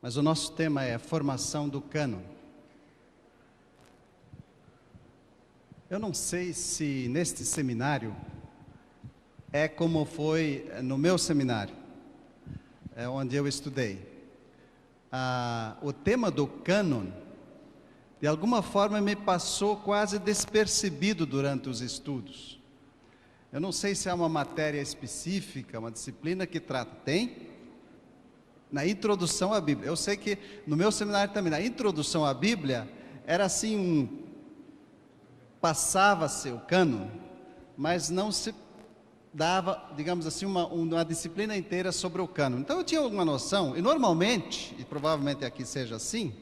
Mas o nosso tema é a formação do cânon. Eu não sei se neste seminário é como foi no meu seminário, onde eu estudei. O tema do cânon, de alguma forma, me passou quase despercebido durante os estudos. Eu não sei se há uma matéria específica, uma disciplina que trata. Tem? Na introdução à Bíblia. Eu sei que no meu seminário também, na introdução à Bíblia, era assim passava-se o cânon, mas não se dava, digamos assim, uma disciplina inteira sobre o cânon. Então eu tinha alguma noção, e normalmente, e provavelmente aqui seja assim,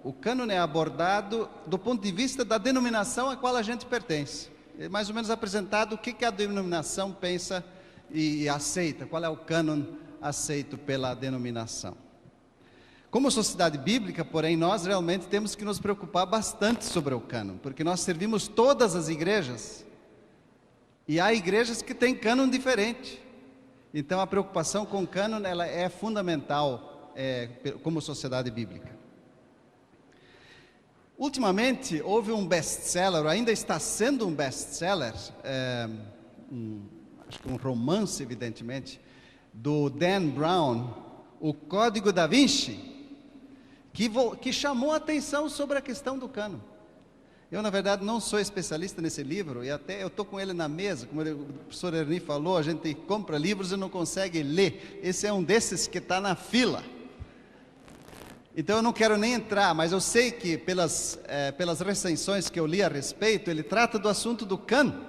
o cânon é abordado do ponto de vista da denominação a qual a gente pertence. É mais ou menos apresentado o que a denominação pensa e aceita, qual é o cânon aceito pela denominação. Como sociedade bíblica, porém, nós realmente temos que nos preocupar bastante sobre o cânon, porque nós servimos todas as igrejas, e há igrejas que têm cânon diferente. Então a preocupação com o cânon ela é fundamental como sociedade bíblica. Ultimamente houve um best-seller, ainda está sendo um best-seller, acho que um romance, evidentemente, do Dan Brown, O Código da Vinci, que chamou a atenção sobre a questão do cânon. Eu, na verdade, não sou especialista nesse livro, e até eu estou com ele na mesa, como o professor Ernie falou, a gente compra livros e não consegue ler. Esse é um desses que está na fila. Então eu não quero nem entrar, mas eu sei que pelas recensões que eu li a respeito, ele trata do assunto do cânon.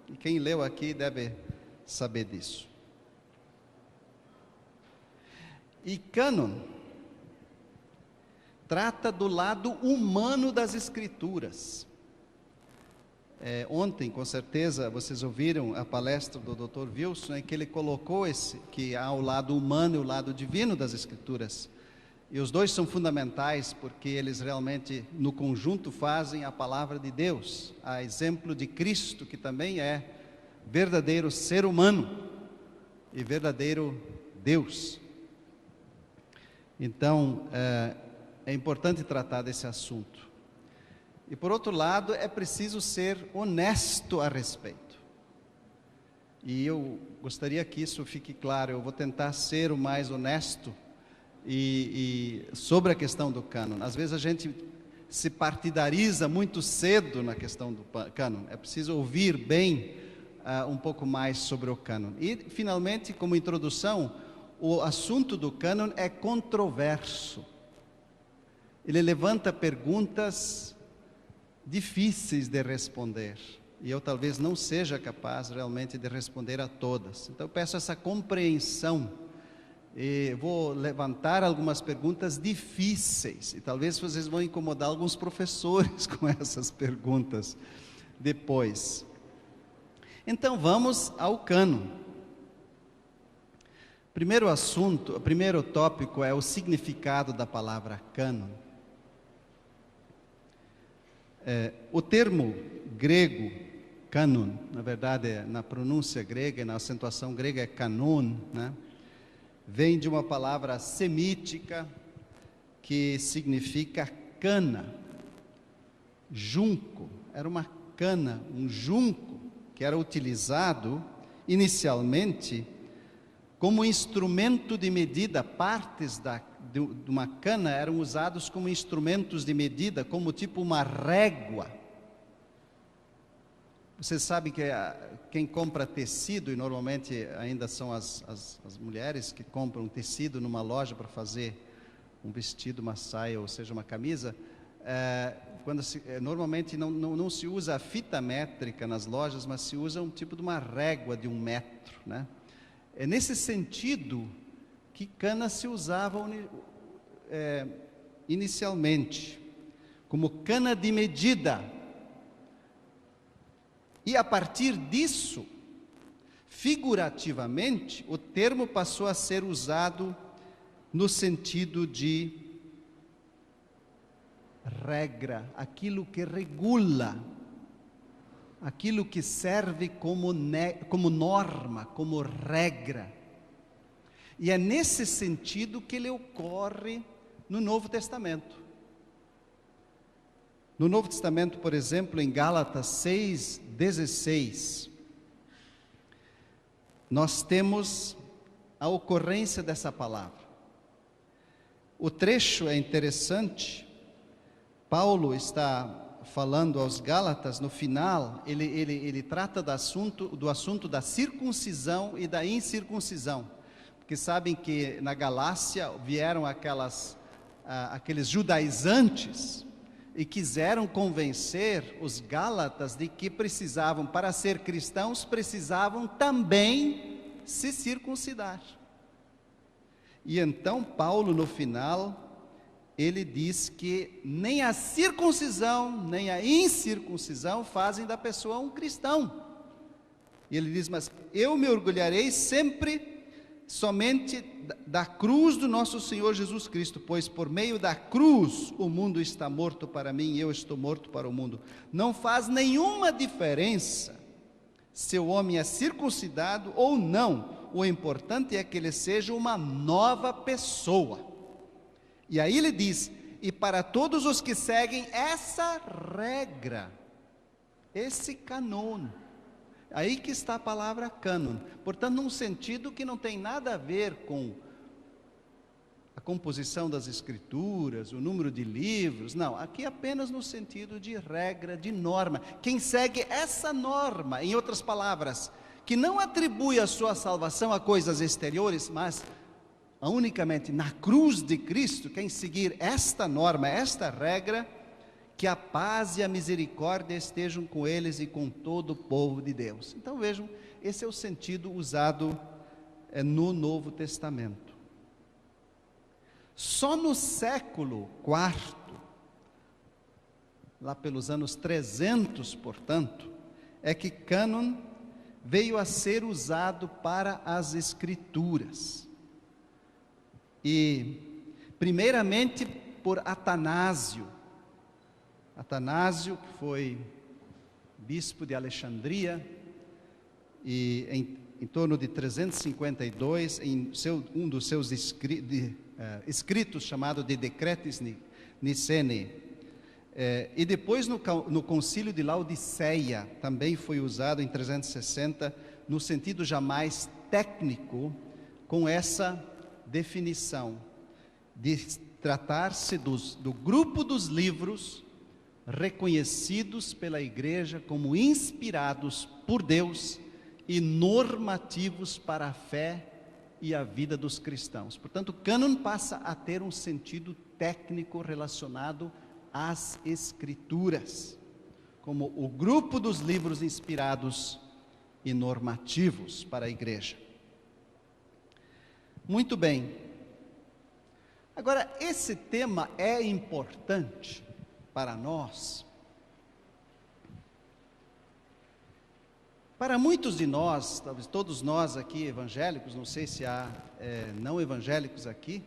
E quem leu aqui deve saber disso. E cânon trata do lado humano das Escrituras. Ontem, com certeza, vocês ouviram a palestra do Dr. Wilson, em que ele colocou que há o lado humano e o lado divino das Escrituras. E os dois são fundamentais, porque eles realmente, no conjunto, fazem a palavra de Deus, a exemplo de Cristo, que também é verdadeiro ser humano e verdadeiro Deus. Então, é importante tratar desse assunto. E por outro lado, é preciso ser honesto a respeito. E eu gostaria que isso fique claro, eu vou tentar ser o mais honesto e sobre a questão do cânon. Às vezes a gente se partidariza muito cedo na questão do cânon. É preciso ouvir bem um pouco mais sobre o cânon. E finalmente, como introdução, o assunto do cânon é controverso. Ele levanta perguntas difíceis de responder, e eu talvez não seja capaz realmente de responder a todas. Então eu peço essa compreensão, e vou levantar algumas perguntas difíceis, e talvez vocês vão incomodar alguns professores com essas perguntas depois. Então vamos ao cânon. O primeiro tópico é o significado da palavra cânon. O termo grego, cânon, na verdade, na pronúncia grega e na acentuação grega é canon, né? Vem de uma palavra semítica que significa cana, junco. Era uma cana, um junco, que era utilizado inicialmente como instrumento de medida. Partes de uma cana eram usados como instrumentos de medida, como tipo uma régua. Vocês sabem que quem compra tecido, e normalmente ainda são as mulheres que compram tecido numa loja para fazer um vestido, uma saia, ou seja, uma camisa, normalmente não se usa a fita métrica nas lojas, mas se usa um tipo de uma régua de 1 metro, né? É nesse sentido que cana se usava inicialmente, como cana de medida. E a partir disso, figurativamente, o termo passou a ser usado no sentido de regra, aquilo que regula, aquilo que serve como norma, como regra. E é nesse sentido que ele ocorre no Novo Testamento. No Novo Testamento, por exemplo, em Gálatas 6:16, nós temos a ocorrência dessa palavra. O trecho é interessante. Paulo está falando aos Gálatas, no final, ele trata do assunto da circuncisão e da incircuncisão. Porque sabem que na Galácia vieram aqueles judaizantes e quiseram convencer os Gálatas de que precisavam, para ser cristãos, precisavam também se circuncidar. E então Paulo, no final, ele diz que nem a circuncisão, nem a incircuncisão fazem da pessoa um cristão. E ele diz, mas eu me orgulharei sempre somente da cruz do nosso Senhor Jesus Cristo, pois por meio da cruz o mundo está morto para mim e eu estou morto para o mundo. Não faz nenhuma diferença se o homem é circuncidado ou não, o importante é que ele seja uma nova pessoa. E aí ele diz, e para todos os que seguem essa regra, esse cânon, aí que está a palavra cânon, portanto num sentido que não tem nada a ver com a composição das escrituras, o número de livros, não, aqui apenas no sentido de regra, de norma. Quem segue essa norma, em outras palavras, que não atribui a sua salvação a coisas exteriores, mas unicamente na cruz de Cristo, quem seguir esta norma, esta regra, que a paz e a misericórdia estejam com eles e com todo o povo de Deus. Então vejam, esse é o sentido usado no Novo Testamento. Só no século IV, lá pelos anos 300, portanto, é que cânon veio a ser usado para as Escrituras. E, primeiramente, por Atanásio, que foi bispo de Alexandria, e em torno de 352, em um dos seus escritos chamado de Decretis Nicene, e depois no concílio de Laodiceia, também foi usado em 360, no sentido já mais técnico, com essa definição, de tratar-se do grupo dos livros reconhecidos pela igreja como inspirados por Deus e normativos para a fé e a vida dos cristãos. Portanto, o cânon passa a ter um sentido técnico relacionado às escrituras, como o grupo dos livros inspirados e normativos para a igreja. Muito bem. Agora, esse tema é importante para nós. Para muitos de nós, talvez todos nós aqui evangélicos, não sei se há não evangélicos aqui,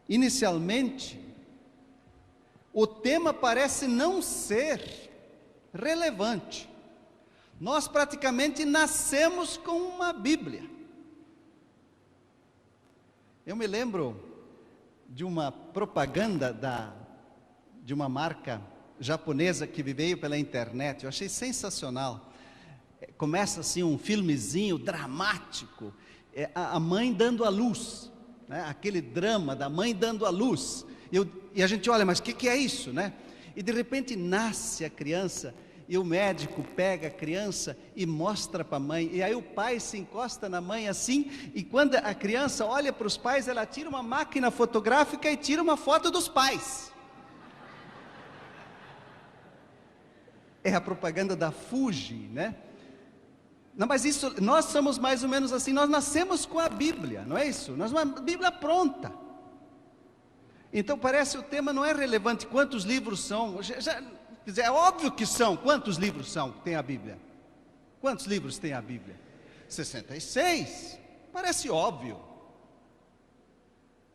inicialmente, o tema parece não ser relevante. Nós praticamente nascemos com uma Bíblia. Eu me lembro de uma propaganda de uma marca japonesa que veio pela internet, eu achei sensacional. Começa assim um filmezinho dramático, a mãe dando à luz, né? Aquele drama da mãe dando à luz, e a gente olha, mas o que é isso, né? E de repente nasce a criança, e o médico pega a criança e mostra para a mãe, e aí o pai se encosta na mãe assim, e quando a criança olha para os pais, ela tira uma máquina fotográfica e tira uma foto dos pais. É a propaganda da Fuji, né? Não, mas isso, nós somos mais ou menos assim, nós nascemos com a Bíblia, não é isso? Nós uma Bíblia pronta. Então parece o tema não é relevante, quantos livros são, é óbvio que são, quantos livros são que tem a Bíblia? Quantos livros tem a Bíblia? 66, parece óbvio.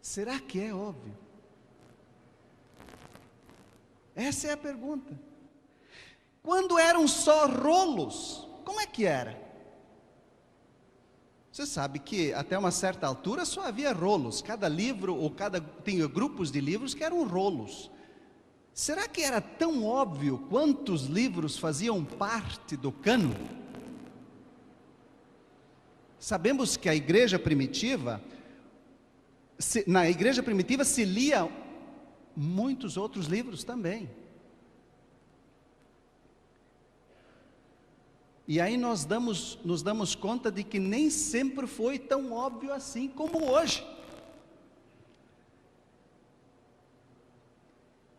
Será que é óbvio? Essa é a pergunta. Quando eram só rolos, como é que era? Você sabe que até uma certa altura só havia rolos, cada livro, tinha grupos de livros que eram rolos. Será que era tão óbvio quantos livros faziam parte do cânon? Sabemos que na igreja primitiva se lia muitos outros livros também. E aí nos damos conta de que nem sempre foi tão óbvio assim como hoje.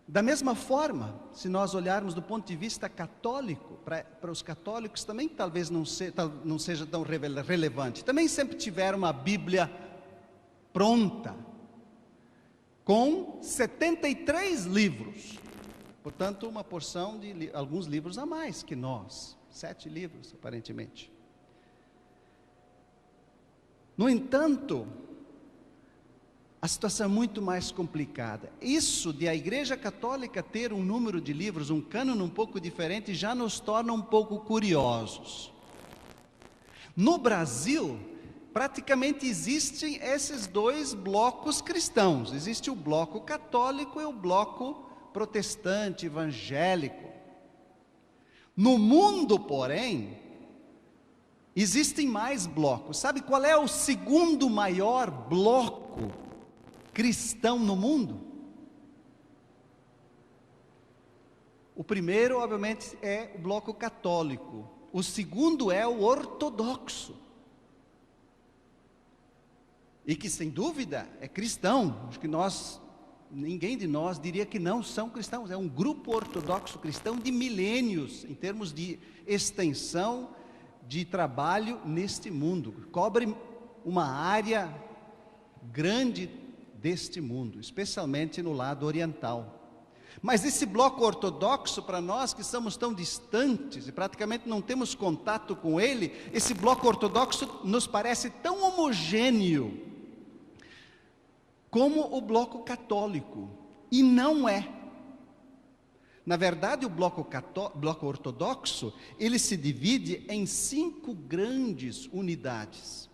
Da mesma forma, se nós olharmos do ponto de vista católico, para os católicos também talvez não seja tão relevante. Também sempre tiveram uma Bíblia pronta, com 73 livros. Portanto, uma porção de alguns livros a mais que nós. 7 livros, aparentemente. No entanto, a situação é muito mais complicada. Isso de a Igreja Católica ter um número de livros, um cânon um pouco diferente, já nos torna um pouco curiosos. No Brasil, praticamente existem esses dois blocos cristãos. Existe o bloco católico e o bloco protestante, evangélico. No mundo, porém, existem mais blocos. Sabe qual é o segundo maior bloco cristão no mundo? O primeiro, obviamente, é o bloco católico. O segundo é o ortodoxo. E que, sem dúvida, é cristão. Acho que ninguém de nós diria que não são cristãos. É um grupo ortodoxo cristão de milênios, em termos de extensão de trabalho neste mundo. Cobre uma área grande deste mundo, especialmente no lado oriental. Mas esse bloco ortodoxo, para nós que somos tão distantes e praticamente não temos contato com ele, esse bloco ortodoxo nos parece tão homogêneo como o bloco católico, e não é. Na verdade, o bloco ortodoxo, ele se divide em 5 grandes unidades.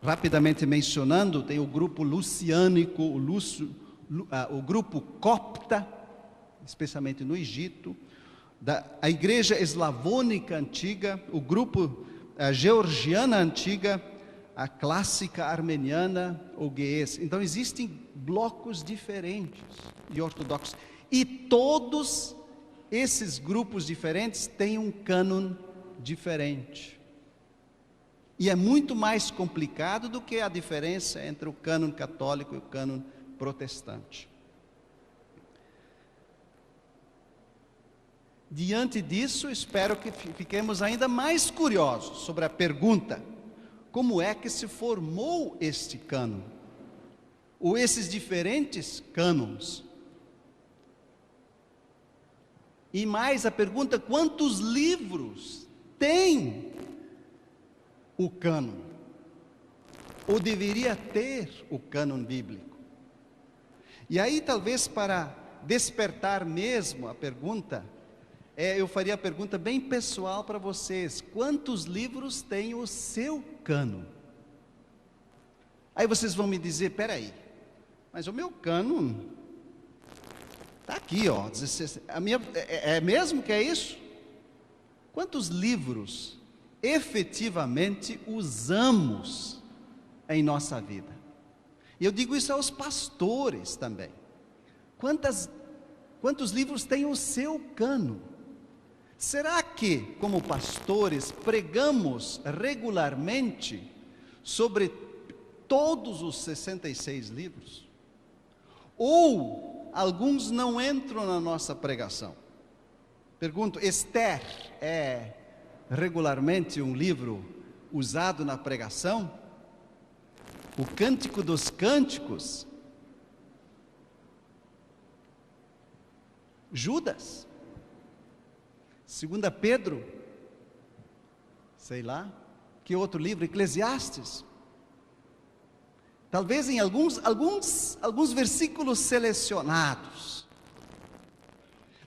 Rapidamente mencionando, tem o grupo luciânico, o grupo copta, especialmente no Egito, a igreja eslavônica antiga, o grupo georgiana antiga, a clássica armeniana ou geês. Então existem blocos diferentes de ortodoxos, e todos esses grupos diferentes têm um cânon diferente. E é muito mais complicado do que a diferença entre o cânon católico e o cânon protestante. Diante disso, espero que fiquemos ainda mais curiosos sobre a pergunta: como é que se formou este cânon? Ou esses diferentes cânons? E mais a pergunta: quantos livros tem o cânon? Ou deveria ter o cânon bíblico? E aí, talvez para despertar mesmo a pergunta, eu faria a pergunta bem pessoal para vocês: quantos livros tem o seu cânon? Aí vocês vão me dizer: peraí, mas o meu cânon está aqui, ó, 16, é mesmo que é isso? Quantos livros efetivamente usamos em nossa vida? E eu digo isso aos pastores também. Quantos livros tem o seu cânon? Será que, como pastores, pregamos regularmente sobre todos os 66 livros? Ou alguns não entram na nossa pregação? Pergunto: Esther é regularmente um livro usado na pregação? O Cântico dos Cânticos? Judas? 2 Pedro? Sei lá, que outro livro? Eclesiastes? Talvez em alguns versículos selecionados.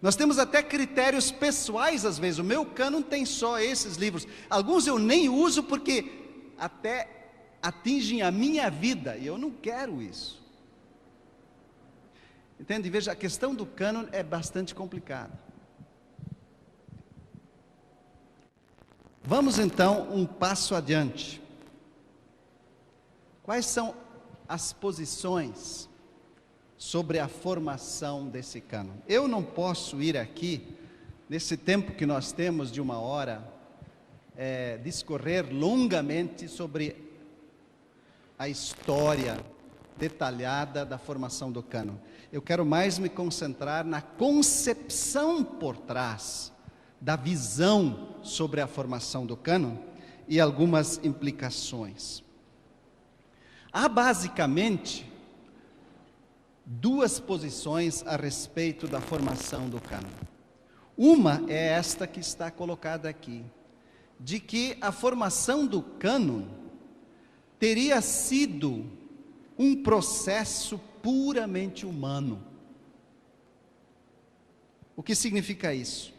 Nós temos até critérios pessoais às vezes. O meu cânon tem só esses livros. Alguns eu nem uso porque até atingem a minha vida e eu não quero isso. Entende? Veja, a questão do cânon é bastante complicada. Vamos então um passo adiante. Quais são as posições sobre a formação desse cânon? Eu não posso ir aqui, nesse tempo que nós temos de 1 hora, discorrer longamente sobre a história detalhada da formação do cânon. Eu quero mais me concentrar na concepção por trás da visão sobre a formação do cânon e algumas implicações. Há basicamente duas posições a respeito da formação do cânon. Uma é esta que está colocada aqui, de que a formação do cânon teria sido um processo puramente humano. O que significa isso?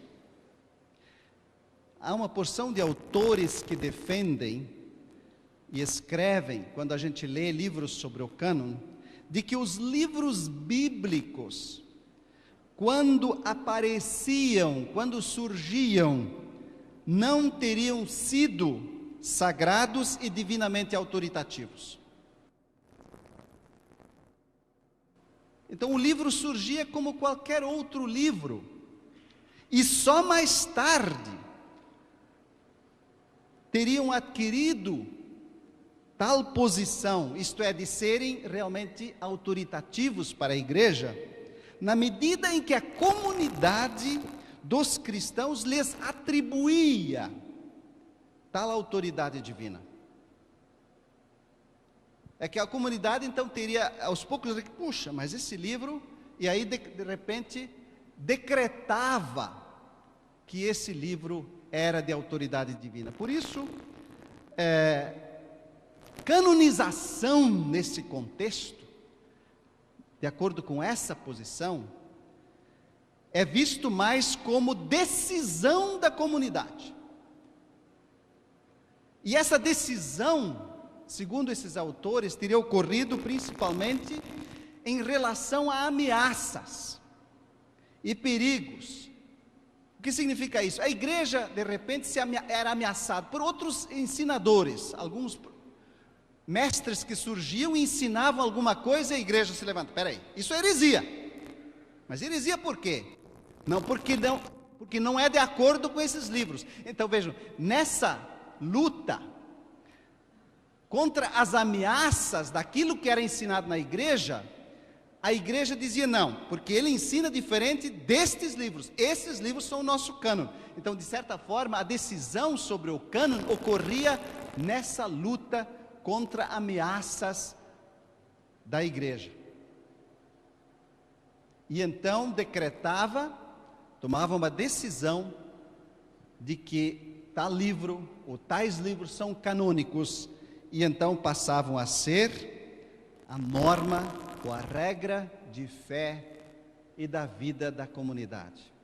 Há uma porção de autores que defendem e escrevem, quando a gente lê livros sobre o cânon, de que os livros bíblicos, quando apareciam, quando surgiam, não teriam sido sagrados e divinamente autoritativos. Então o livro surgia como qualquer outro livro, e só mais tarde teriam adquirido tal posição, isto é, de serem realmente autoritativos para a igreja, na medida em que a comunidade dos cristãos lhes atribuía tal autoridade divina. É que a comunidade então teria, aos poucos, puxa, mas esse livro, e aí de repente decretava que esse livro era de autoridade divina. Por isso, canonização nesse contexto, de acordo com essa posição, é visto mais como decisão da comunidade. E essa decisão, segundo esses autores, teria ocorrido principalmente em relação a ameaças e perigos. O que significa isso? A igreja, de repente, era ameaçada por outros ensinadores, alguns mestres que surgiam e ensinavam alguma coisa e a igreja se levanta. Espera aí, isso é heresia. Mas heresia por quê? Porque não é de acordo com esses livros. Então vejam, nessa luta contra as ameaças daquilo que era ensinado na igreja, a igreja dizia não, porque ele ensina diferente destes livros. Esses livros são o nosso cânon. Então, de certa forma, a decisão sobre o cânon ocorria nessa luta contra ameaças da igreja. E então tomava uma decisão de que tal livro ou tais livros são canônicos, e então passavam a ser a norma ou a regra de fé e da vida da comunidade.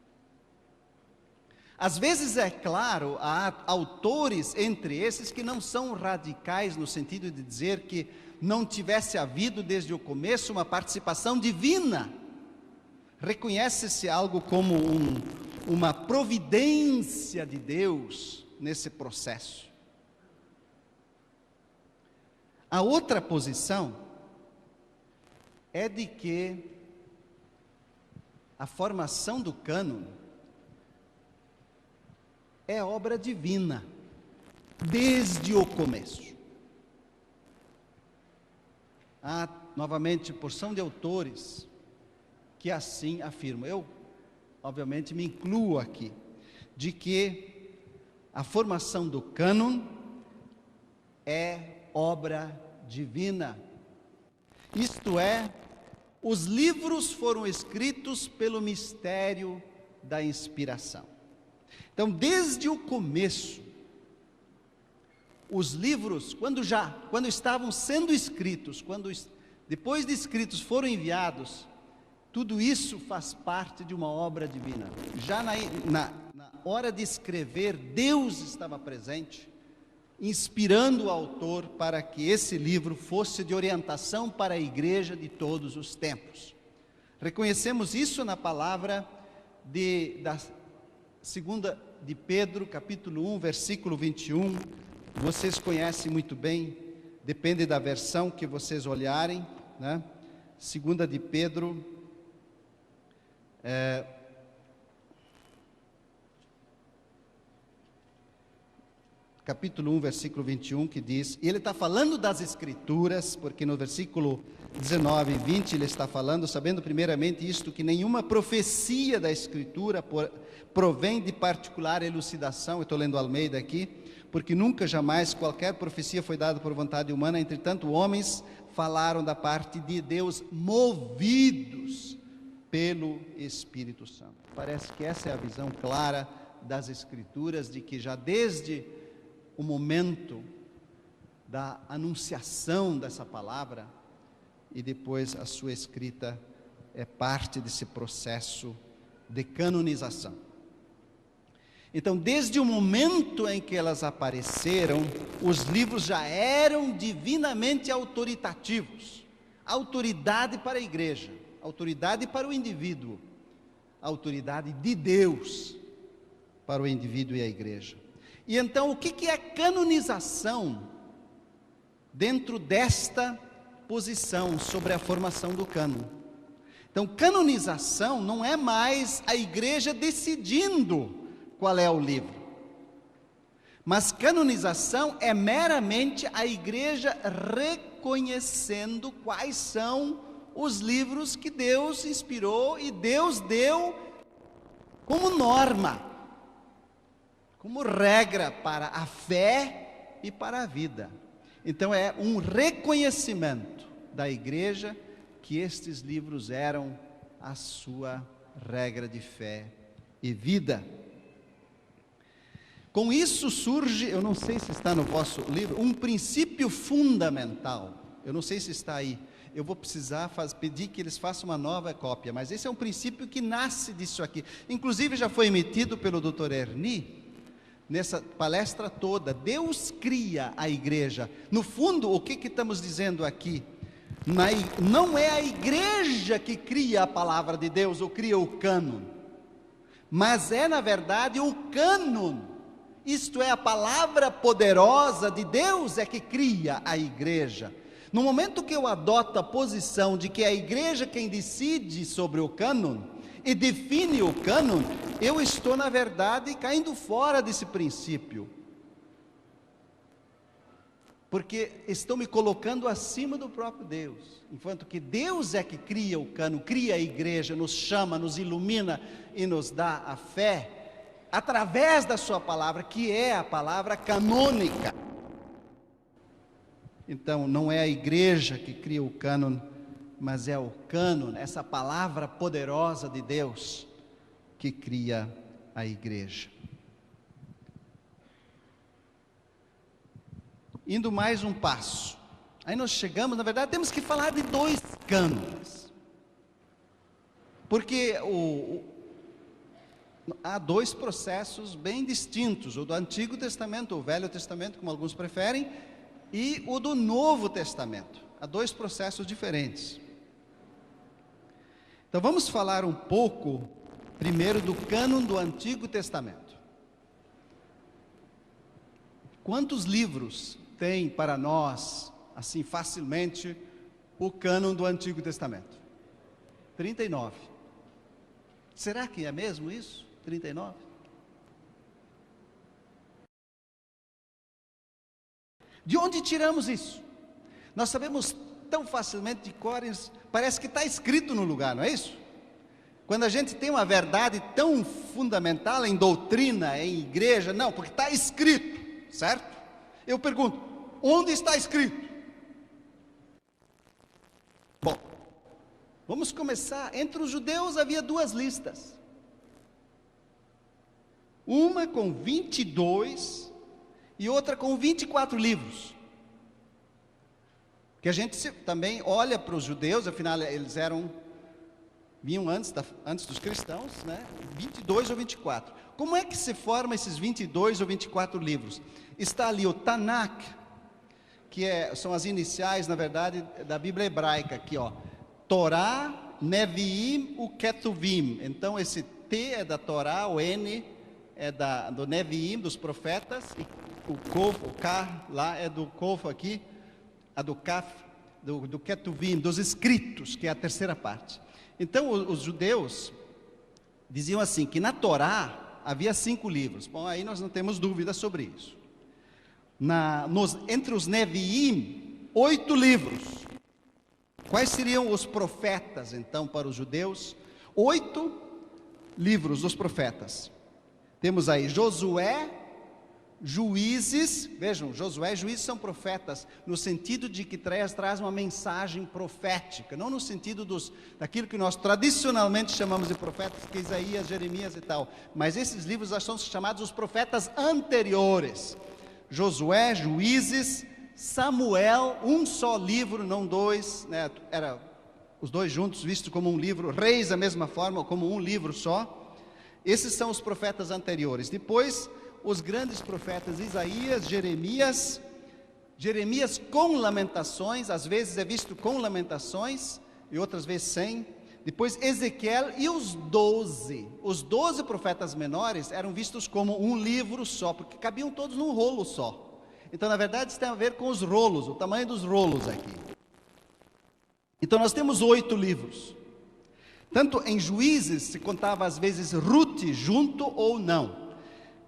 Às vezes, é claro, há autores entre esses que não são radicais no sentido de dizer que não tivesse havido desde o começo uma participação divina. Reconhece-se algo como uma providência de Deus nesse processo. A outra posição é de que a formação do cânon é obra divina, desde o começo. Há, novamente, porção de autores que assim afirmam. Eu, obviamente, me incluo aqui, de que a formação do cânon é obra divina. Isto é, os livros foram escritos pelo mistério da inspiração. Então, desde o começo, os livros, quando estavam sendo escritos, depois de escritos foram enviados, Tudo isso faz parte de uma obra divina. Já na hora de escrever, Deus estava presente, inspirando o autor para que esse livro fosse de orientação para a igreja de todos os tempos. Reconhecemos isso na palavra da segunda de Pedro, capítulo 1, versículo 21. Vocês conhecem muito bem, depende da versão que vocês olharem, né? Segunda de Pedro, capítulo 1, versículo 21, que diz, e ele está falando das Escrituras, porque no versículo 19 e 20 ele está falando, sabendo primeiramente isto, que nenhuma profecia da Escritura provém de particular elucidação, eu estou lendo Almeida aqui, porque nunca jamais qualquer profecia foi dada por vontade humana, entretanto homens falaram da parte de Deus, movidos pelo Espírito Santo. Parece que essa é a visão clara das Escrituras, de que já desde o momento da anunciação dessa palavra e depois a sua escrita é parte desse processo de canonização. Então, desde o momento em que elas apareceram, os livros já eram divinamente autoritativos. Autoridade para a igreja, autoridade para o indivíduo, autoridade de Deus para o indivíduo e a igreja. E então, o que é canonização dentro desta posição sobre a formação do cânon? Então, canonização não é mais a igreja decidindo qual é o livro, mas canonização é meramente a igreja reconhecendo quais são os livros que Deus inspirou e Deus deu como norma, como regra para a fé e para a vida. Então é um reconhecimento da igreja que estes livros eram a sua regra de fé e vida. Com isso surge, eu não sei se está no vosso livro, um princípio fundamental. Eu não sei se está aí. Eu vou precisar pedir que eles façam uma nova cópia, mas esse é um princípio que nasce disso aqui. Inclusive já foi emitido pelo Dr. Ernie, nessa palestra toda. Deus cria a igreja. No fundo, o que estamos dizendo aqui? Não é a igreja que cria a palavra de Deus, ou cria o cânon, mas é na verdade o cânon. Isto é, a palavra poderosa de Deus é que cria a igreja. No momento que eu adoto a posição de que é a igreja quem decide sobre o cânon e define o cânon, eu estou na verdade caindo fora desse princípio, porque estou me colocando acima do próprio Deus, enquanto que Deus é que cria o cânon, cria a igreja, nos chama, nos ilumina e nos dá a fé através da sua palavra, que é a palavra canônica. Então, não é a igreja que cria o cânon, mas é o cânon, essa palavra poderosa de Deus, que cria a igreja. Indo mais um passo, aí nós chegamos, na verdade, temos que falar de dois cânones, porque há dois processos bem distintos, o do Antigo Testamento, o Velho Testamento, como alguns preferem, e o do Novo Testamento. Há dois processos diferentes. Então vamos falar um pouco, primeiro, do cânon do Antigo Testamento. Quantos livros tem para nós, assim facilmente, o cânon do Antigo Testamento? 39. Será que é mesmo isso? 39? De onde tiramos isso? Nós sabemos tão facilmente de cores, parece que está escrito no lugar, não é isso? Quando a gente tem uma verdade tão fundamental em doutrina, em igreja, não, porque está escrito, certo? Eu pergunto, onde está escrito? Bom, vamos começar. Entre os judeus havia duas listas. Uma com 22 e outra com 24 livros. Que a gente também olha para os judeus, afinal eles eram vinham antes dos cristãos, né? 22 ou 24. Como é que se formam esses 22 ou 24 livros? Está ali o Tanakh, que são as iniciais, na verdade, da Bíblia hebraica, aqui, ó. Torá, Neviim, o Ketuvim. Então, esse T é da Torá, o N é do Neviim, dos profetas, e o K lá é do Kof aqui, a do Kaf, do Ketuvim, dos escritos, que é a terceira parte. Então, os judeus diziam assim, que na Torá havia 5 livros. Bom, aí nós não temos dúvida sobre isso. Entre os Neviim, 8 livros. Quais seriam os profetas, então, para os judeus? 8 livros dos profetas. Temos aí Josué, Juízes. Vejam, Josué e Juízes são profetas, no sentido de que traz uma mensagem profética, não no sentido daquilo que nós tradicionalmente chamamos de profetas, que é Isaías, Jeremias e tal. Mas esses livros são chamados os profetas anteriores. Josué, Juízes, Samuel, um só livro, não 2, né? Era os 2 juntos, visto como um livro. Reis, da mesma forma, como um livro só. Esses são os profetas anteriores. Depois, os grandes profetas Isaías, Jeremias com lamentações, às vezes é visto com lamentações, e outras vezes sem. Depois Ezequiel e os 12 profetas menores eram vistos como um livro só, porque cabiam todos num rolo só. Então, na verdade, isso tem a ver com os rolos, o tamanho dos rolos aqui. Então, nós temos 8 livros. Tanto em Juízes se contava às vezes Ruth junto ou não.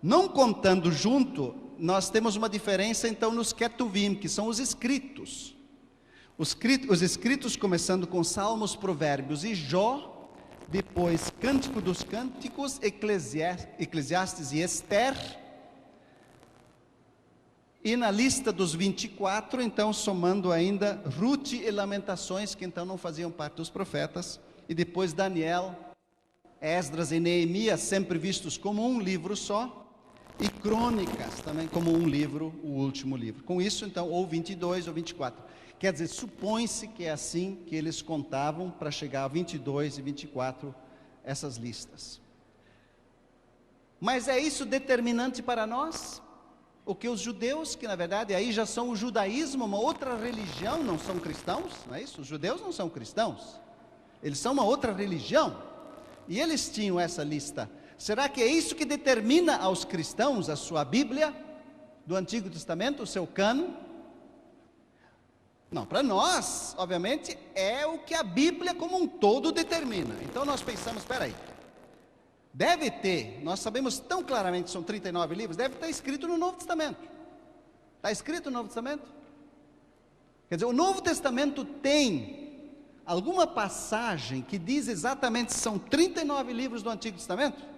Não contando junto, nós temos uma diferença então nos Ketuvim, que são os escritos. Os escritos começando com Salmos, Provérbios e Jó, depois Cântico dos Cânticos, Eclesiastes e Ester, e na lista dos 24, então somando ainda Ruth e Lamentações, que então não faziam parte dos profetas, e depois Daniel, Esdras e Neemias, sempre vistos como um livro só, e Crônicas também como um livro, o último livro. Com isso, então, ou 22 ou 24. Quer dizer, supõe-se que é assim que eles contavam para chegar a 22 e 24, essas listas. Mas é isso determinante para nós? O que os judeus, que na verdade aí já são o judaísmo, uma outra religião, não são cristãos, não é isso? Os judeus não são cristãos, eles são uma outra religião, e eles tinham essa lista. Será que é isso que determina aos cristãos a sua Bíblia do Antigo Testamento, o seu cânon? Não, para nós, obviamente, é o que a Bíblia como um todo determina. Então nós pensamos, espera aí, deve ter, nós sabemos tão claramente que são 39 livros, deve estar escrito no Novo Testamento. Está escrito no Novo Testamento? Quer dizer, o Novo Testamento tem alguma passagem que diz exatamente se são 39 livros do Antigo Testamento?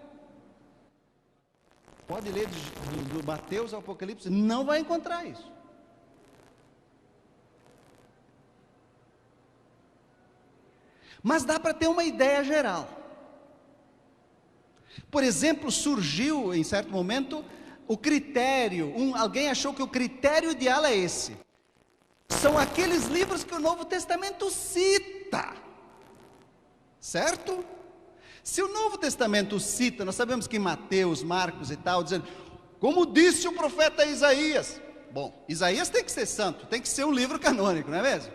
Pode ler do Mateus ao Apocalipse, não vai encontrar isso. Mas dá para ter uma ideia geral. Por exemplo, surgiu em certo momento o critério, alguém achou que o critério ideal é esse. São aqueles livros que o Novo Testamento cita, certo? Se o Novo Testamento cita, nós sabemos que em Mateus, Marcos e tal, dizendo, como disse o profeta Isaías. Bom, Isaías tem que ser santo, tem que ser um livro canônico, não é mesmo?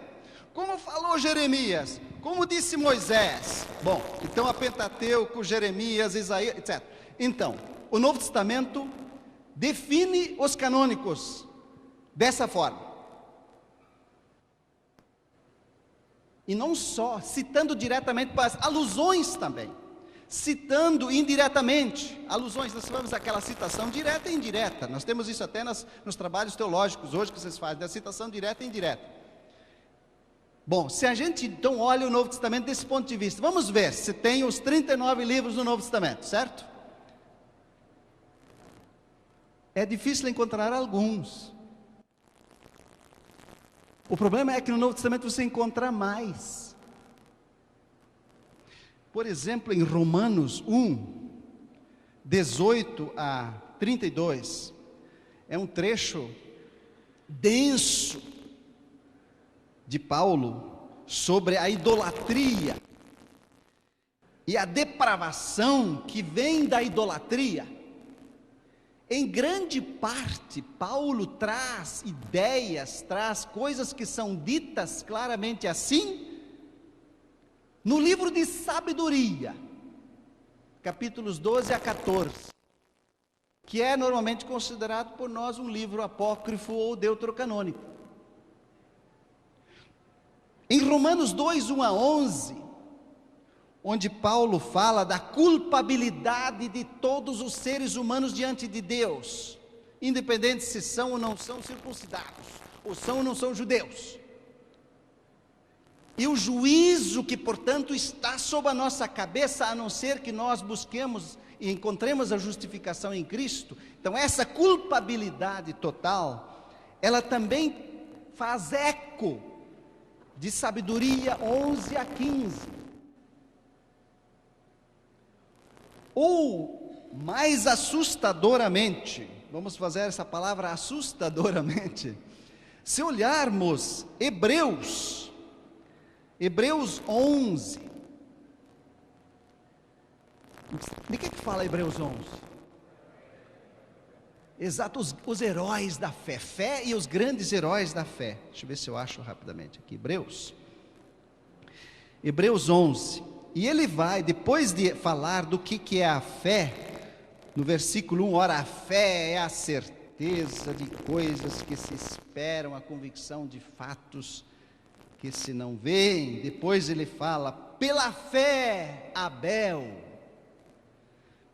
Como falou Jeremias, como disse Moisés. Bom, então a Pentateuco, Jeremias, Isaías, etc. Então, o Novo Testamento define os canônicos dessa forma. E não só, citando diretamente, mas alusões também. Citando indiretamente, alusões, nós falamos aquela citação direta e indireta, nós temos isso até nos trabalhos teológicos hoje que vocês fazem, da citação direta e indireta. Bom, se a gente então olha o Novo Testamento desse ponto de vista, vamos ver se tem os 39 livros do Novo Testamento, certo? É difícil encontrar alguns. O problema é que no Novo Testamento você encontra mais. Por exemplo, em Romanos 1, 18 a 32, é um trecho denso de Paulo sobre a idolatria. e a depravação que vem da idolatria, em grande parte, Paulo traz ideias, traz coisas que são ditas claramente assim, no livro de Sabedoria, capítulos 12 a 14, que é normalmente considerado por nós um livro apócrifo ou deuterocanônico. Em Romanos 2, 1 a 11, onde Paulo fala da culpabilidade de todos os seres humanos diante de Deus, independente se são ou não são circuncidados, ou são ou não são judeus. E o juízo que, portanto, está sobre a nossa cabeça, a não ser que nós busquemos e encontremos a justificação em Cristo. Então, essa culpabilidade total, ela também faz eco de Sabedoria 11 a 15. Ou, mais assustadoramente, vamos fazer essa palavra assustadoramente, se olharmos Hebreus 11, de que fala Hebreus 11? Exato, os heróis da fé e os grandes heróis da fé. Deixa eu ver se eu acho rapidamente aqui, Hebreus 11, e ele vai, depois de falar do que é a fé, no versículo 1, ora, a fé é a certeza de coisas que se esperam, a convicção de fatos que se não veem. Depois ele fala, pela fé Abel,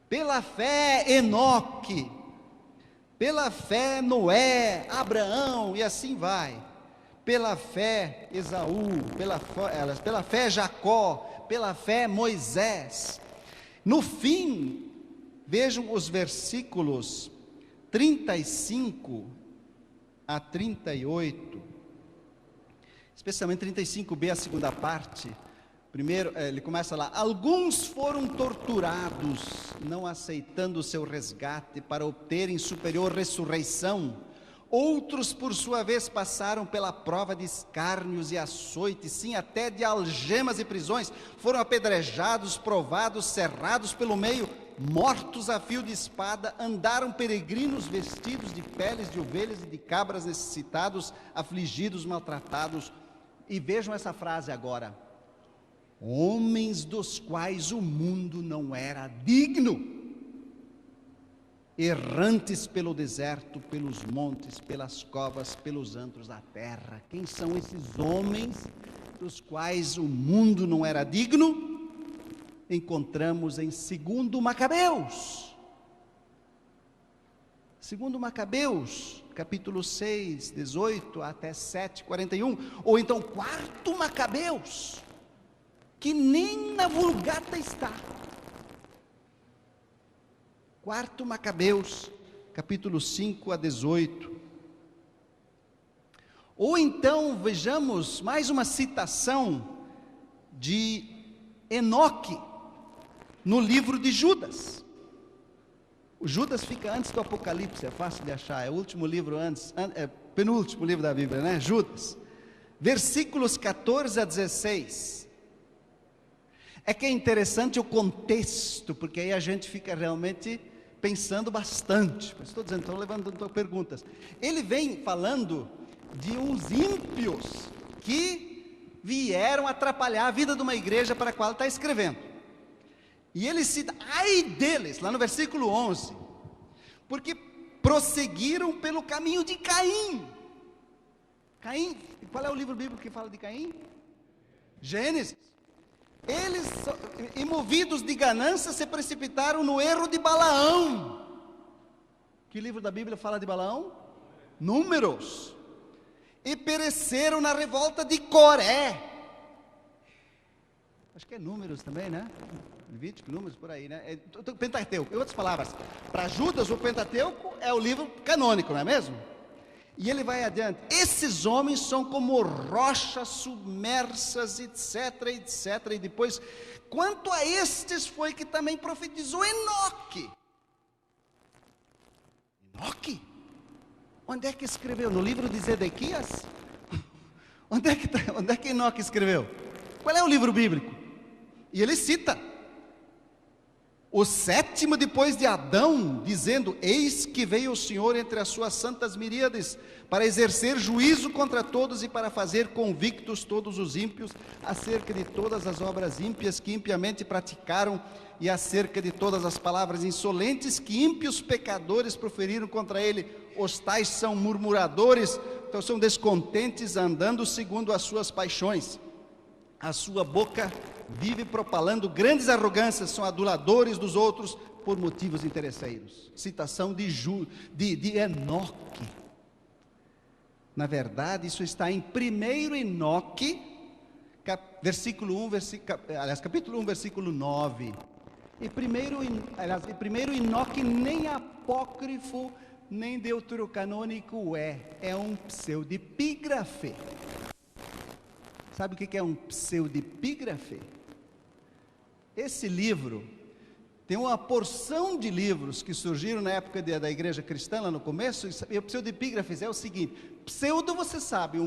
pela fé Enoque, pela fé Noé, Abraão, e assim vai, pela fé Esaú, pela fé Jacó, pela fé Moisés. No fim, vejam os versículos 35 a 38, especialmente 35b, a segunda parte. Primeiro, ele começa lá, alguns foram torturados, não aceitando o seu resgate para obterem superior ressurreição. Outros, por sua vez, passaram pela prova de escárnios e açoites, sim, até de algemas e prisões, foram apedrejados, provados, cerrados pelo meio, mortos a fio de espada, andaram peregrinos vestidos de peles de ovelhas e de cabras, necessitados, afligidos, maltratados. E vejam essa frase agora, homens dos quais o mundo não era digno, errantes pelo deserto, pelos montes, pelas covas, pelos antros da terra. Quem são esses homens dos quais o mundo não era digno? Encontramos em 2 Macabeus. 2 Macabeus, capítulo 6, 18 até 7, 41. Ou então 4 Macabeus, que nem na Vulgata está. 4 Macabeus, capítulo 5 a 18. Ou então, vejamos mais uma citação de Enoque, no livro de Judas. O Judas fica antes do Apocalipse, é fácil de achar, é o último livro penúltimo livro da Bíblia, né? Judas. Versículos 14 a 16. É que é interessante o contexto, porque aí a gente fica realmente pensando bastante. Estou dizendo, estou levantando perguntas. Ele vem falando de uns ímpios que vieram atrapalhar a vida de uma igreja para a qual ele está escrevendo. E ele cita, ai deles, lá no versículo 11, porque prosseguiram pelo caminho de Caim. Caim, qual é o livro bíblico que fala de Caim? Gênesis. Eles, imovidos de ganância, se precipitaram no erro de Balaão. Que livro da Bíblia fala de Balaão? Números. E pereceram na revolta de Coré. Acho que é Números também, né? Levítico, Números, por aí, né? Pentateuco. Em outras palavras, para Judas, o Pentateuco é o livro canônico, não é mesmo? E ele vai adiante, esses homens são como rochas submersas, etc, etc, e depois, quanto a estes foi que também profetizou Enoque. Enoque? Onde é que escreveu? No livro de Zedequias? Onde é que Enoque escreveu? Qual é o livro bíblico? E ele cita, O sétimo depois de Adão, dizendo: eis que veio o Senhor entre as suas santas miríades, para exercer juízo contra todos e para fazer convictos todos os ímpios, acerca de todas as obras ímpias que impiamente praticaram, e acerca de todas as palavras insolentes que ímpios pecadores proferiram contra ele. Os tais são murmuradores, então são descontentes, andando segundo as suas paixões. A sua boca vive propalando grandes arrogâncias, são aduladores dos outros por motivos interesseiros. Citação de Enoque. Na verdade, isso está em 1 Enoque, capítulo 1, versículo 9. E primeiro Enoque nem apócrifo, nem deuterocanônico é um pseudepígrafe. Sabe o que é um pseudepígrafe? Esse livro tem uma porção de livros que surgiram na época da igreja cristã, lá no começo, e o pseudepígrafes é o seguinte: pseudo, você sabe,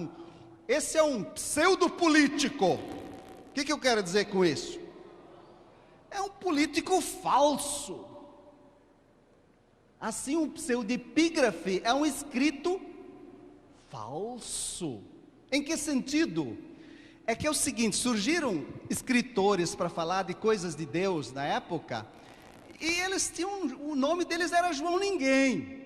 esse é um pseudopolítico. O que eu quero dizer com isso? É um político falso. Assim, um pseudepígrafe é um escrito falso. Em que sentido? É que é o seguinte: surgiram escritores para falar de coisas de Deus na época, e eles tinham, o nome deles era João Ninguém.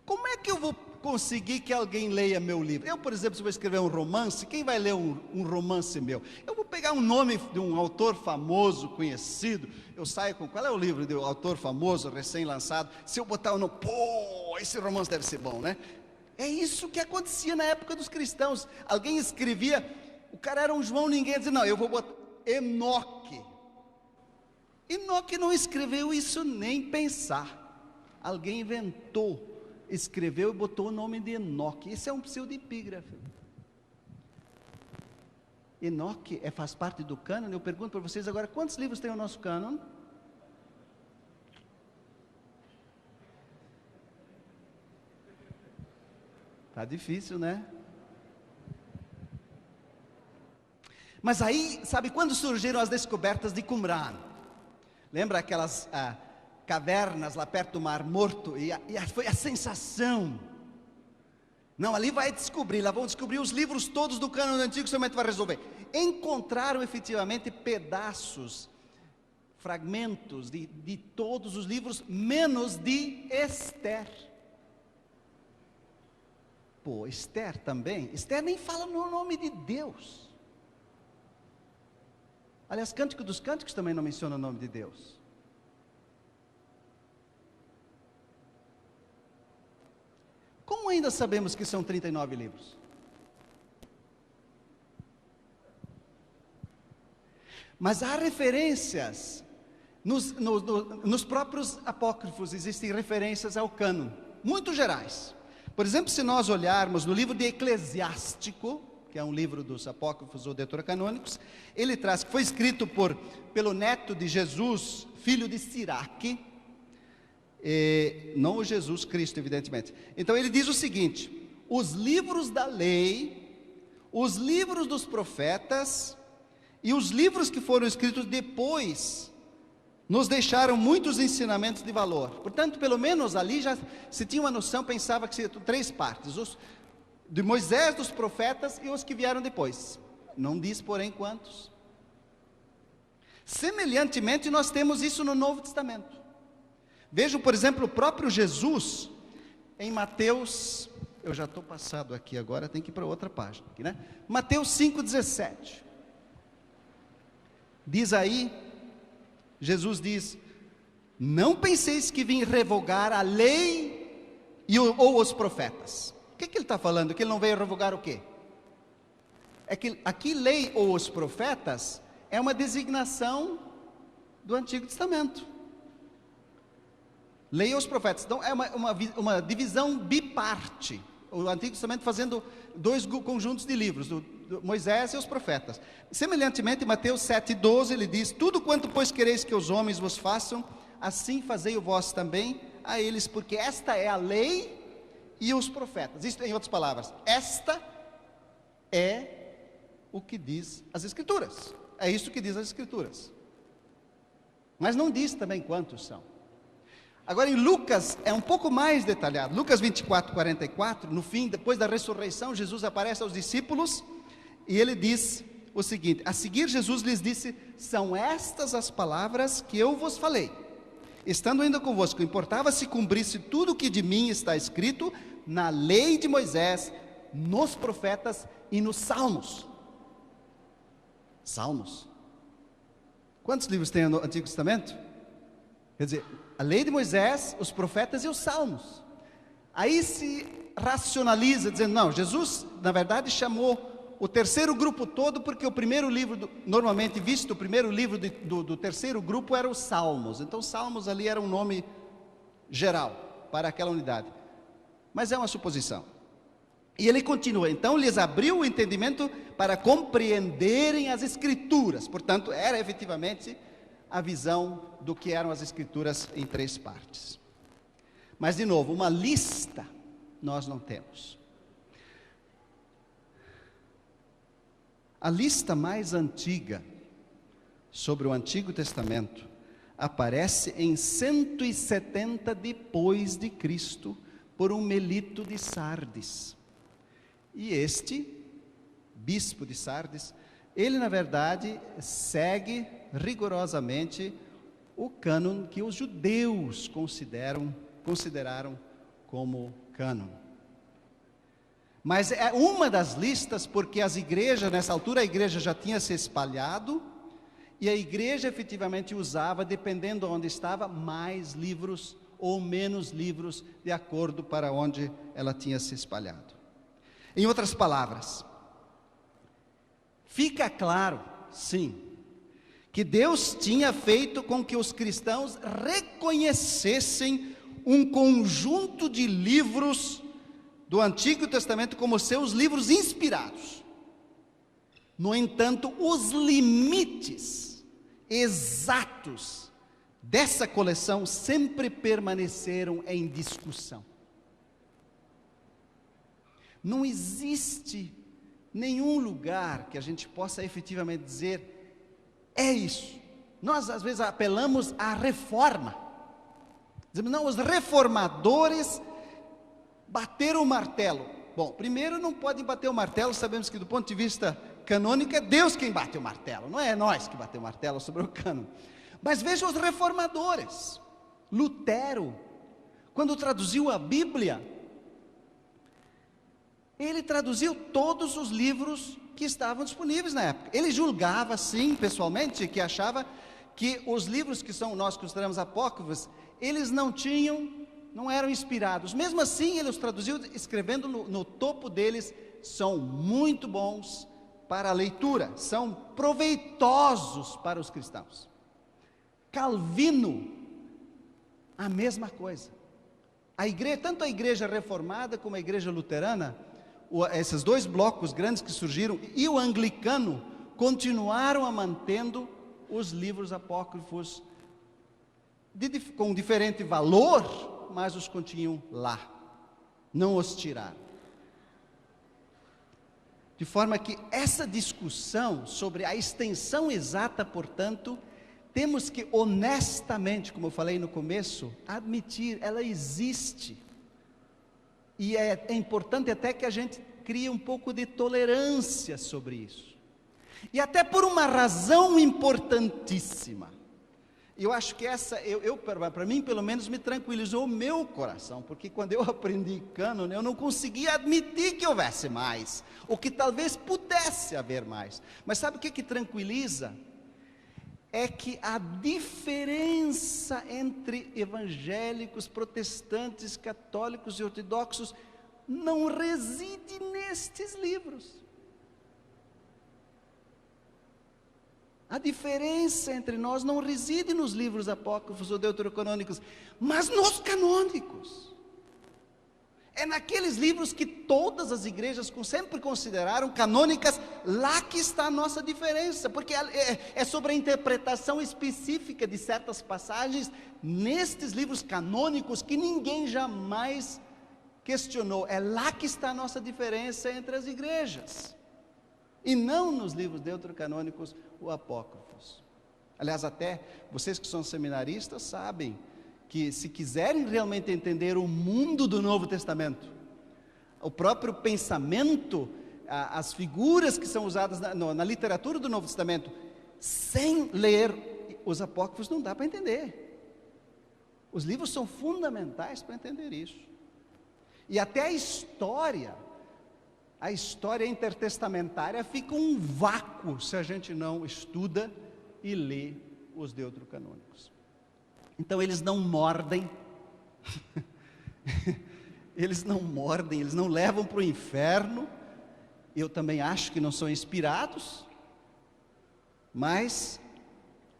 Como é que eu vou conseguir que alguém leia meu livro? Eu, por exemplo, se vou escrever um romance, quem vai ler um romance meu? Eu vou pegar um nome de um autor famoso, conhecido, eu saio com, qual é o livro do autor famoso, recém-lançado, se eu botar o nome, esse romance deve ser bom, né? É isso que acontecia na época dos cristãos. Alguém escrevia, o cara era um João Ninguém, dizia: não, eu vou botar Enoque. Enoque não escreveu isso nem pensar. Alguém inventou, escreveu e botou o nome de Enoque. Isso é um pseudepígrafe. Enoque faz parte do cânone. Eu pergunto para vocês agora, quantos livros tem o nosso cânone? Tá difícil, né? Mas aí, sabe quando surgiram as descobertas de Qumran? Lembra aquelas cavernas lá perto do Mar Morto? E foi a sensação. Não, ali vai descobrir, lá vão descobrir os livros todos do cânone antigo, somente vai resolver. Encontraram efetivamente pedaços, fragmentos de todos os livros, menos de Esther. Pô, Esther também? Esther nem fala no nome de Deus. Aliás, Cântico dos Cânticos também não menciona o nome de Deus. Como ainda sabemos que são 39 livros? Mas há referências, nos próprios apócrifos existem referências ao cânone, muito gerais. Por exemplo, se nós olharmos no livro de Eclesiástico, que é um livro dos apócrifos ou deuterocanônicos, ele traz, que foi escrito pelo neto de Jesus, filho de Siraque, não o Jesus Cristo, evidentemente. Então ele diz o seguinte: os livros da lei, os livros dos profetas e os livros que foram escritos depois nos deixaram muitos ensinamentos de valor. Portanto, pelo menos ali já se tinha uma noção, pensava que seriam 3 partes: os de Moisés, dos profetas e os que vieram depois. Não diz, porém, quantos. Semelhantemente, nós temos isso no Novo Testamento. Vejam, por exemplo, o próprio Jesus, em Mateus, eu já estou passado aqui agora, tem que ir para outra página, aqui, né? Mateus 5,17. Diz aí, Jesus diz: não penseis que vim revogar a lei ou os profetas. O que ele está falando? Que ele não veio revogar o quê? É que aqui lei ou os profetas é uma designação do Antigo Testamento. Lei ou os profetas. Então é uma divisão biparte. O Antigo Testamento fazendo 2 conjuntos de livros, do Moisés e os profetas. Semelhantemente, em Mateus 7,12 ele diz: tudo quanto pois quereis que os homens vos façam, assim fazei o vós também a eles, porque esta é a lei e os profetas. Isto, em outras palavras, esta é o que diz as Escrituras. É isso que diz as Escrituras. mas não diz também quantos são. Agora em Lucas é um pouco mais detalhado. Lucas 24, 44, no fim, depois da ressurreição, Jesus aparece aos discípulos e ele diz o seguinte: a seguir Jesus lhes disse: são estas as palavras que eu vos falei, estando ainda convosco. Importava se cumprisse tudo o que de mim está escrito na lei de Moisés, nos profetas e nos salmos. Salmos. Quantos livros tem no Antigo Testamento? Quer dizer, a lei de Moisés, os profetas e os salmos. Aí se racionaliza, dizendo, não, Jesus, na verdade, chamou o terceiro grupo todo, porque o primeiro livro, normalmente visto, o primeiro livro do terceiro grupo era os salmos. Então, salmos ali era um nome geral para aquela unidade. Mas é uma suposição. E ele continua, então lhes abriu o entendimento para compreenderem as Escrituras. Portanto, era efetivamente a visão do que eram as Escrituras em 3 partes. Mas, de novo, uma lista nós não temos. A lista mais antiga sobre o Antigo Testamento aparece em 170 depois de Cristo, por um Melito de Sardes. E este bispo de Sardes, ele na verdade segue rigorosamente o cânon que os judeus consideraram como cânon. Mas é uma das listas, porque as igrejas, nessa altura a igreja já tinha se espalhado, e a igreja efetivamente usava, dependendo de onde estava, mais livros ou menos livros, de acordo para onde ela tinha se espalhado. Em outras palavras, fica claro, sim, que Deus tinha feito com que os cristãos reconhecessem um conjunto de livros do Antigo Testamento como seus livros inspirados. No entanto, os limites exatos dessa coleção sempre permaneceram em discussão. Não existe nenhum lugar que a gente possa efetivamente dizer, é isso. Nós às vezes apelamos à reforma. Dizemos, não, os reformadores bateram o martelo. Bom, primeiro não podem bater o martelo, sabemos que do ponto de vista canônico é Deus quem bate o martelo, não é nós que batemos o martelo sobre o cânon. Mas veja os reformadores. Lutero, quando traduziu a Bíblia, ele traduziu todos os livros que estavam disponíveis na época. Ele julgava, sim, pessoalmente, que achava que os livros que nós consideramos apócrifos, eles não eram inspirados. Mesmo assim, ele os traduziu, escrevendo no topo deles, são muito bons para a leitura, são proveitosos para os cristãos. Calvino, a mesma coisa. Tanto a igreja reformada como a igreja luterana, esses 2 blocos grandes que surgiram, e o anglicano, continuaram mantendo os livros apócrifos com diferente valor, mas os continham lá, não os tiraram. De forma que essa discussão sobre a extensão exata, portanto, temos que honestamente, como eu falei no começo, admitir, ela existe. E é importante até que a gente crie um pouco de tolerância sobre isso. E até por uma razão importantíssima. Eu acho que para mim, pelo menos, me tranquilizou o meu coração, porque quando eu aprendi cânon, eu não conseguia admitir que houvesse mais, ou que talvez pudesse haver mais. Mas sabe o que tranquiliza? É que a diferença entre evangélicos, protestantes, católicos e ortodoxos não reside nestes livros. A diferença entre nós não reside nos livros apócrifos ou deuterocanônicos, mas nos canônicos. É naqueles livros que todas as igrejas sempre consideraram canônicas, lá que está a nossa diferença, porque é sobre a interpretação específica de certas passagens, nestes livros canônicos, que ninguém jamais questionou. É lá que está a nossa diferença entre as igrejas, e não nos livros deuterocanônicos ou apócrifos. Aliás, até vocês que são seminaristas sabem que, se quiserem realmente entender o mundo do Novo Testamento, o próprio pensamento, as figuras que são usadas na literatura do Novo Testamento, sem ler os apócrifos não dá para entender. Os livros são fundamentais para entender isso. E até a história intertestamentária fica um vácuo se a gente não estuda e lê os deuterocanônicos. Então eles não mordem, eles não levam para o inferno. Eu também acho que não são inspirados, mas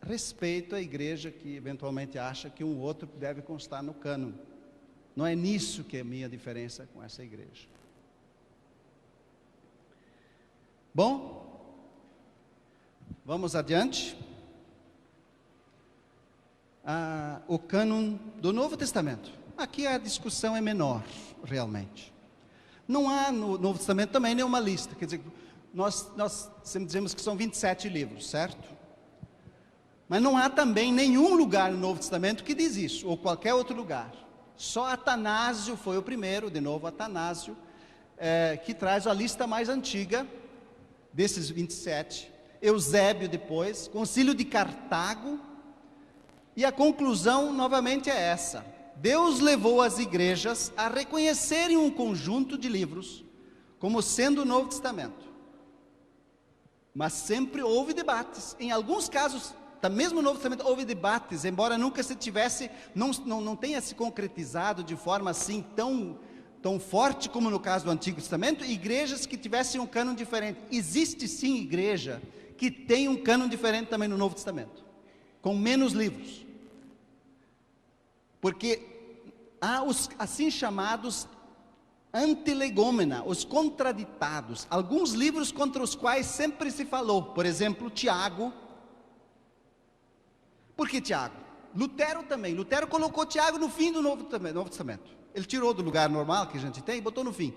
respeito a igreja que eventualmente acha que um outro deve constar no cânon. Não é nisso que é a minha diferença com essa igreja. Bom, vamos adiante. O cânon do Novo Testamento. Aqui a discussão é menor, realmente. Não há no Novo Testamento também nenhuma lista. Quer dizer, nós sempre dizemos que são 27 livros, certo? Mas não há também nenhum lugar no Novo Testamento que diz isso, ou qualquer outro lugar. Só Atanásio foi o primeiro, de novo Atanásio, que traz a lista mais antiga desses 27. Eusébio depois, Concílio de Cartago, e a conclusão novamente é essa: Deus levou as igrejas a reconhecerem um conjunto de livros como sendo o Novo Testamento. Mas sempre houve debates. Em alguns casos, mesmo no Novo Testamento, houve debates, embora nunca se tivesse, não tenha se concretizado de forma assim tão forte como no caso do Antigo Testamento, igrejas que tivessem um cânon diferente. Existe sim igreja que tem um cânon diferente também no Novo Testamento, com menos livros. Porque há os assim chamados antilegômena, os contraditados, alguns livros contra os quais sempre se falou. Por exemplo, Tiago. Por que Tiago? Lutero também. Lutero colocou Tiago no fim do Novo Testamento. Ele tirou do lugar normal que a gente tem e botou no fim.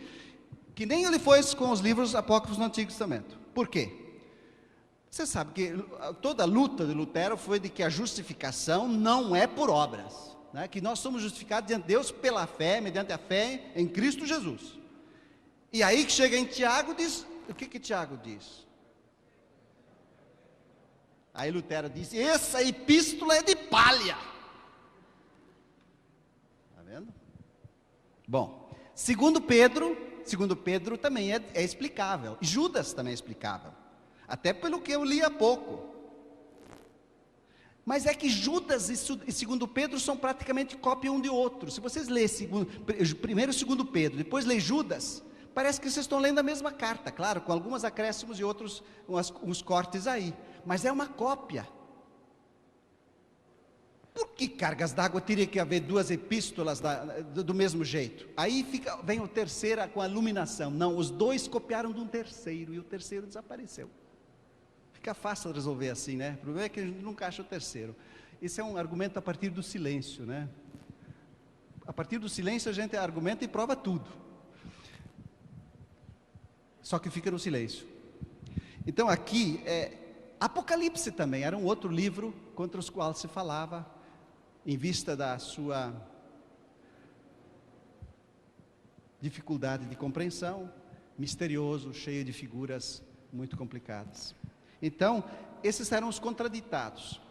Que nem ele foi com os livros apócrifos no Antigo Testamento. Por quê? Você sabe que toda a luta de Lutero foi de que a justificação não é por obras, né? Que nós somos justificados diante de Deus pela fé, mediante a fé em Cristo Jesus. E aí que chega em Tiago, diz, o que Tiago diz? Aí Lutero disse: essa epístola é de palha. Está vendo? Bom, segundo Pedro também é explicável. Judas também é explicável, até pelo que eu li há pouco. Mas é que Judas e segundo Pedro são praticamente cópia um de outro. Se vocês lerem primeiro e segundo Pedro, depois ler Judas, parece que vocês estão lendo a mesma carta, claro, com alguns acréscimos e outros, uns cortes aí, mas é uma cópia. Por que cargas d'água teria que haver duas epístolas do mesmo jeito? Aí vem o terceiro com a iluminação. Não, os dois copiaram de um terceiro e o terceiro desapareceu. Fica fácil de resolver assim, né? O problema é que a gente nunca acha o terceiro. Esse é um argumento a partir do silêncio, né? A partir do silêncio a gente argumenta e prova tudo. Só que fica no silêncio. Então aqui, Apocalipse também era um outro livro contra os quais se falava, em vista da sua dificuldade de compreensão, misterioso, cheio de figuras muito complicadas. Então, esses eram os contraditados.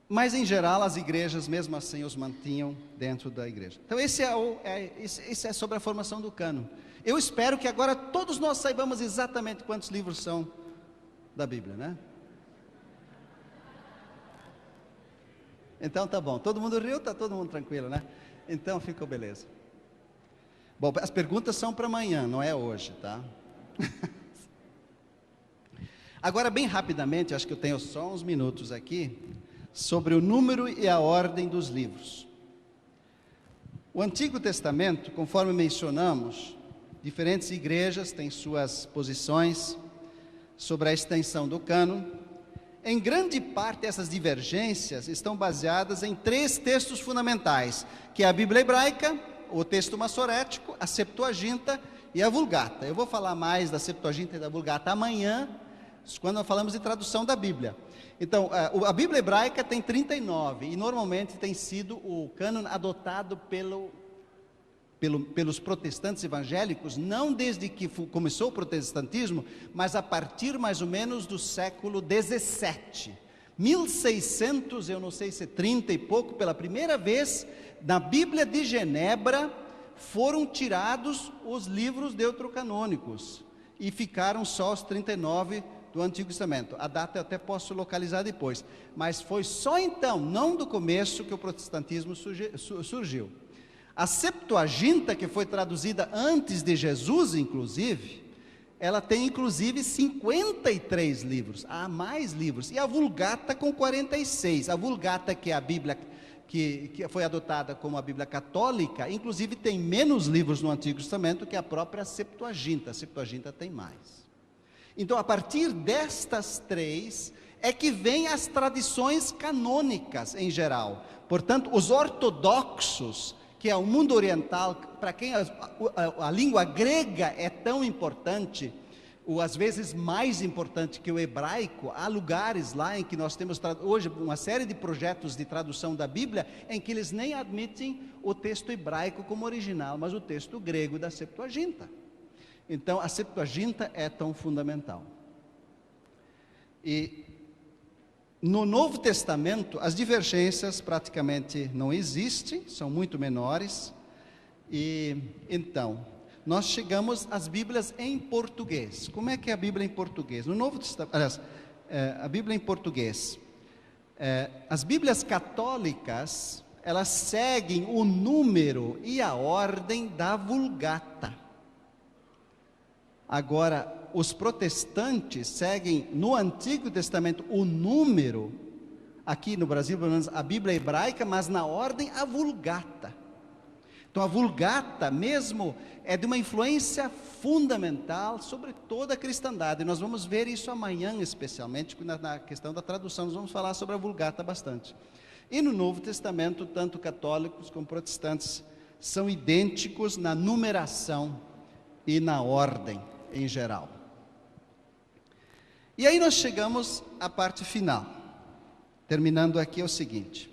Mas, em geral, as igrejas, mesmo assim, os mantinham dentro da igreja. Então, esse é sobre a formação do cânon. Eu espero que agora todos nós saibamos exatamente quantos livros são da Bíblia, né? Então, tá bom. Todo mundo riu, tá todo mundo tranquilo, né? Então, ficou beleza. Bom, as perguntas são para amanhã, não é hoje, tá? Agora, bem rapidamente, acho que eu tenho só uns minutos aqui, sobre o número e a ordem dos livros. O Antigo Testamento, conforme mencionamos, diferentes igrejas têm suas posições sobre a extensão do cânon. Em grande parte, essas divergências estão baseadas em 3 textos fundamentais, que é a Bíblia Hebraica, o texto massorético, a Septuaginta e a Vulgata. Eu vou falar mais da Septuaginta e da Vulgata amanhã, quando nós falamos de tradução da Bíblia. Então, a Bíblia hebraica tem 39, e normalmente tem sido o cânon adotado pelos protestantes evangélicos, não desde que começou o protestantismo, mas a partir mais ou menos do século 17. 1600, eu não sei se 30 e pouco, pela primeira vez, na Bíblia de Genebra, foram tirados os livros deuterocanônicos, e ficaram só os 39 do Antigo Testamento. A data eu até posso localizar depois, mas foi só então, não do começo, que o protestantismo surgiu. A Septuaginta, que foi traduzida antes de Jesus, inclusive, ela tem inclusive 53 livros, há mais livros, e a Vulgata com 46, a Vulgata, que é a Bíblia que foi adotada como a Bíblia católica, inclusive tem menos livros no Antigo Testamento que a própria Septuaginta tem mais. Então, a partir destas três, é que vem as tradições canônicas em geral. Portanto, os ortodoxos, que é o mundo oriental, para quem a língua grega é tão importante, ou às vezes mais importante que o hebraico, há lugares lá em que nós temos hoje uma série de projetos de tradução da Bíblia, em que eles nem admitem o texto hebraico como original, mas o texto grego da Septuaginta. Então, a Septuaginta é tão fundamental. E no Novo Testamento, as divergências praticamente não existem, são muito menores. E então, nós chegamos às Bíblias em português. Como é que é a Bíblia em português? No Novo Testamento, aliás, a Bíblia em português. As Bíblias católicas, elas seguem o número e a ordem da Vulgata. Agora, os protestantes seguem no Antigo Testamento o número, aqui no Brasil, pelo menos a Bíblia hebraica, mas na ordem a Vulgata. Então, a Vulgata mesmo é de uma influência fundamental sobre toda a cristandade. E nós vamos ver isso amanhã, especialmente na questão da tradução. Nós vamos falar sobre a Vulgata bastante. E no Novo Testamento, tanto católicos como protestantes são idênticos na numeração e na ordem em geral. E aí nós chegamos à parte final. Terminando aqui é o seguinte: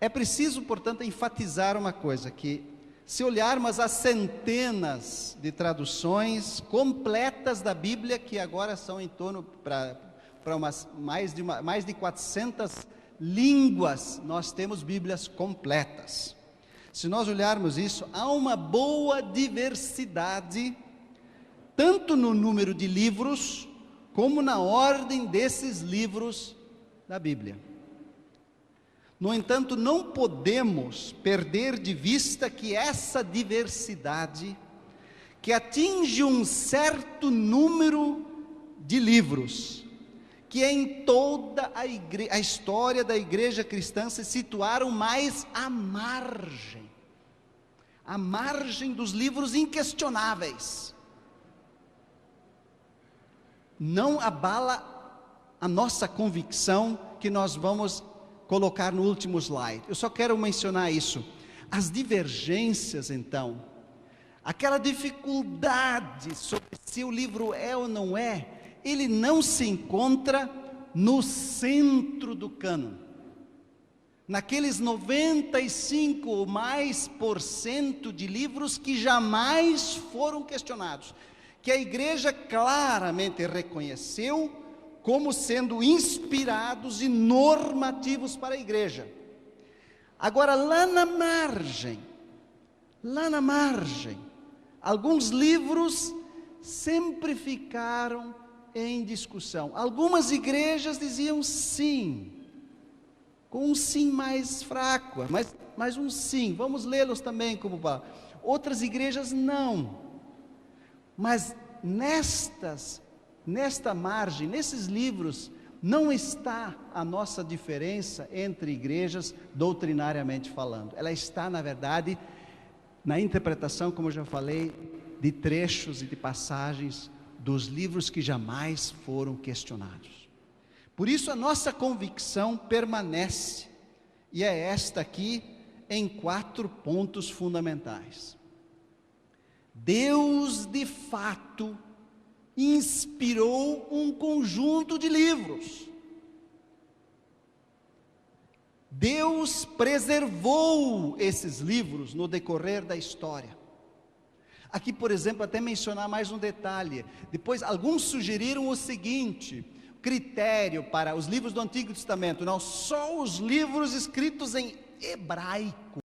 é preciso, portanto, enfatizar uma coisa, que se olharmos as centenas de traduções completas da Bíblia, que agora são em torno para mais de 400 línguas, nós temos Bíblias completas. Se nós olharmos isso, há uma boa diversidade, tanto no número de livros, como na ordem desses livros da Bíblia. No entanto, não podemos perder de vista que essa diversidade, que atinge um certo número de livros, que em toda a história da igreja cristã se situaram mais à margem dos livros inquestionáveis, não abala a nossa convicção, que nós vamos colocar no último slide. Eu só quero mencionar isso. As divergências, então, aquela dificuldade sobre se o livro é ou não é, ele não se encontra no centro do cânon, naqueles 95% ou mais de livros que jamais foram questionados, que a igreja claramente reconheceu como sendo inspirados e normativos para a igreja. Agora, lá na margem, alguns livros sempre ficaram em discussão. Algumas igrejas diziam sim, com um sim mais fraco, mas um sim, vamos lê-los também como palavra. Outras igrejas não. Mas nesta margem, nesses livros, não está a nossa diferença entre igrejas doutrinariamente falando. Ela está, na verdade, na interpretação, como eu já falei, de trechos e de passagens dos livros que jamais foram questionados. Por isso a nossa convicção permanece, e é esta aqui, em 4 pontos fundamentais. Deus de fato inspirou um conjunto de livros. Deus preservou esses livros no decorrer da história. Aqui, por exemplo, até mencionar mais um detalhe. Depois, alguns sugeriram o seguinte critério para os livros do Antigo Testamento: não só os livros escritos em hebraico.